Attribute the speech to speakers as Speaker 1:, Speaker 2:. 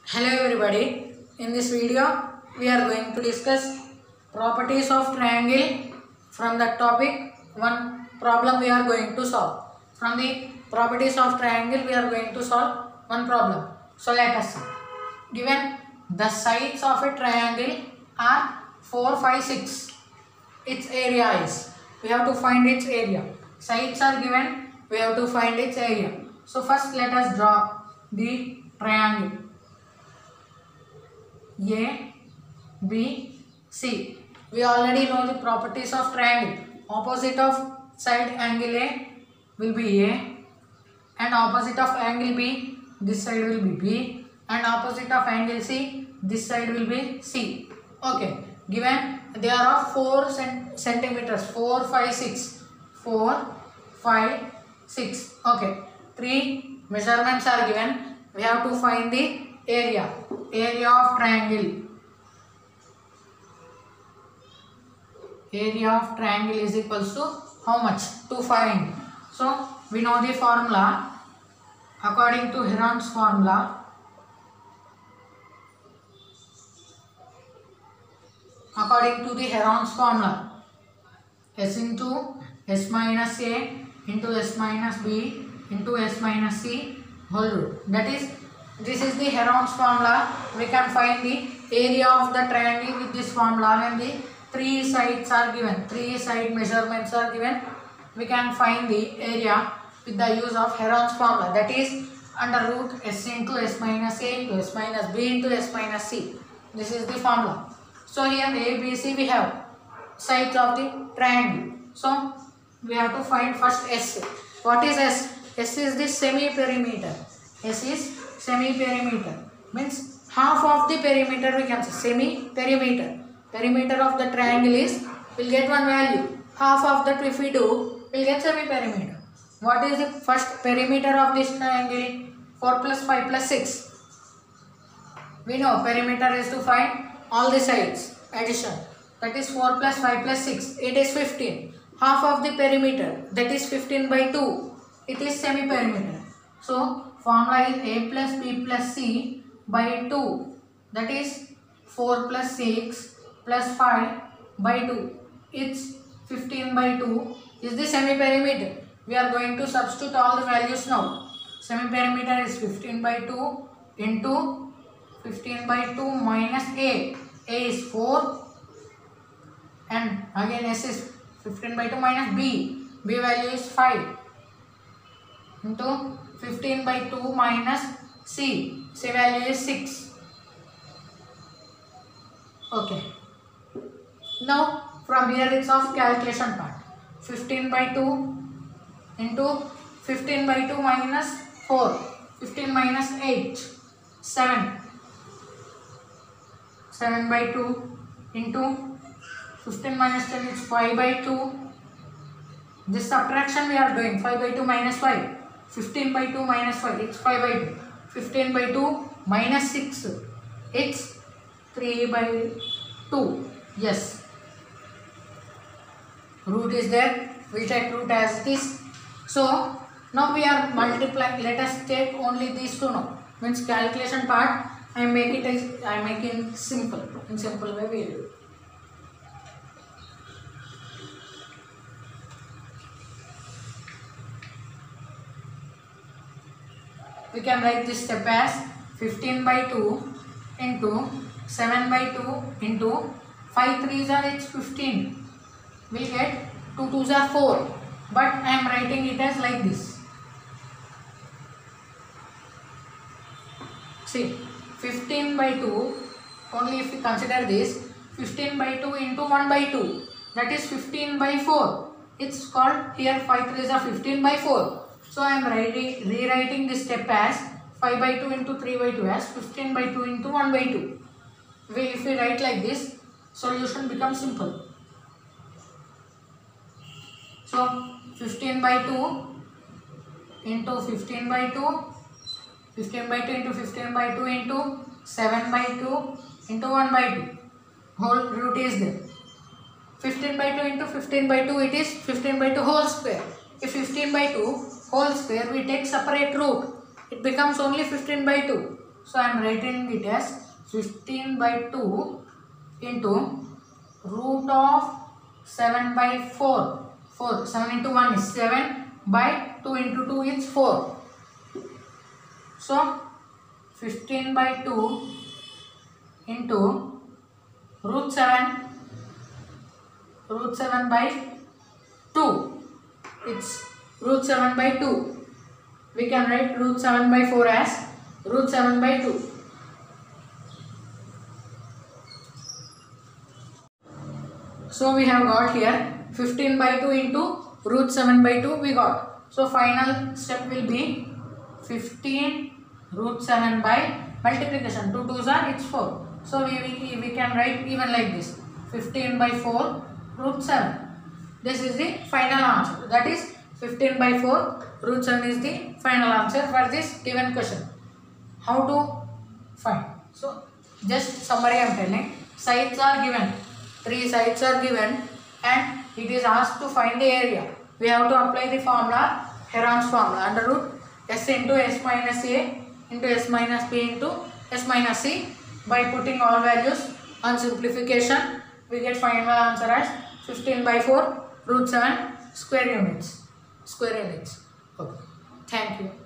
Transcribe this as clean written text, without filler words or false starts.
Speaker 1: Hello everybody, in this video we are going to discuss properties of triangle. From that topic one problem we are going to solve. From the properties of triangle we are going to solve one problem. So let us see. Given the sides of a triangle are 4, 5, 6. Its area is, we have to find its area. Sides are given, we have to find its area. So first let us draw the triangle A, B, C. We already know the properties of triangle. Opposite of side angle A will be A, and opposite of angle B, this side will be B, and opposite of angle C, this side will be C. Okay, given they are of 4 centimeters, 4, 5, 6. 4, 5, 6. Okay, 3 measurements are given. We have to find the area of triangle. Area of triangle is equals to how much? To find. So we know the formula. According to Heron's formula, S into S minus A into S minus B into S minus C whole root. That is, this is the Heron's formula. We can find the area of the triangle with this formula. When the 3 sides are given, 3 side measurements are given, we can find the area with the use of Heron's formula. That is under root S into S minus A into S minus B into S minus C. This is the formula. So here A, B, C we have sides of the triangle. So we have to find first S. What is S? S is the semi-perimeter. S is semi-perimeter. Means half of the perimeter we can say. Semi-perimeter. Perimeter of the triangle is, we'll get one value. Half of that if we do, we'll get semi-perimeter. What is the first perimeter of this triangle? 4 plus 5 plus 6. We know perimeter is to find all the sides. Addition. That is 4 plus 5 plus 6. It is 15. Half of the perimeter, that is 15 by 2. It is semi-perimeter. So formula is A plus B plus C by 2. That is 4 plus 6 plus 5 by 2. It's 15 by 2 is the semi-perimeter. We are going to substitute all the values now. Semi-perimeter is 15 by 2 into 15 by 2 minus A. A is 4 and again S is 15 by 2 minus B. B value is 5 into 15 by 2 minus C. C value is 6. Okay. Now from here it's of calculation part. 15 by 2 into 15 by 2 minus 4. 15 minus 8. 7. 7 by 2 into 15 minus 10 is 5 by 2. This subtraction we are doing. 5 by 2 minus 5. 15 by 2 minus 5. It's 5 by 2. 15 by 2 minus 6. It's 3 by 2. Yes. Root is there. We take root as it is. So now we are multiplying. Let us take only these two now. Means calculation part I am making simple. In simple way we will do. We can write this step as 15 by 2 into 7 by 2 into 5 3s are it's 15. We'll get 2 2s are 4. But I am writing it as like this. See, 15 by 2, only if we consider this, 15 by 2 into 1 by 2. That is 15 by 4. It's called here 5 3s are 15 by 4. So I am rewriting this step as 5 by 2 into 3 by 2 as 15 by 2 into 1 by 2. If we write like this, solution becomes simple. So 15 by 2 into 15 by 2, 15 by 2 into 15 by 2 into 7 by 2 into 1 by 2. Whole root is there. 15 by 2 into 15 by 2, it is 15 by 2 whole square. If 15 by 2 whole square we take separate root, it becomes only 15 by 2. So I am writing it as 15 by 2 into root of 7 by 4. 4. 7 into 1 is 7 by 2 into 2 is 4. So 15 by 2 into root 7 by 2. It's root 7 by 2. We can write root 7 by 4 as root 7 by 2. So we have got here 15 by 2 into root 7 by 2 we got. So final step will be 15 root 7 by multiplication. 2 2s are it's 4. So we can write even like this, 15 by 4 root 7. This is the final answer. That is 15 by 4 root 7 is the final answer for this given question. How to find? So just summary I am telling. Sides are given. 3 sides are given and it is asked to find the area. We have to apply the formula, Heron's formula, under root s into s minus a into s minus b into s minus c. By putting all values on simplification, we get final answer as 15 by 4 root 7 square units. Okay. Thank you.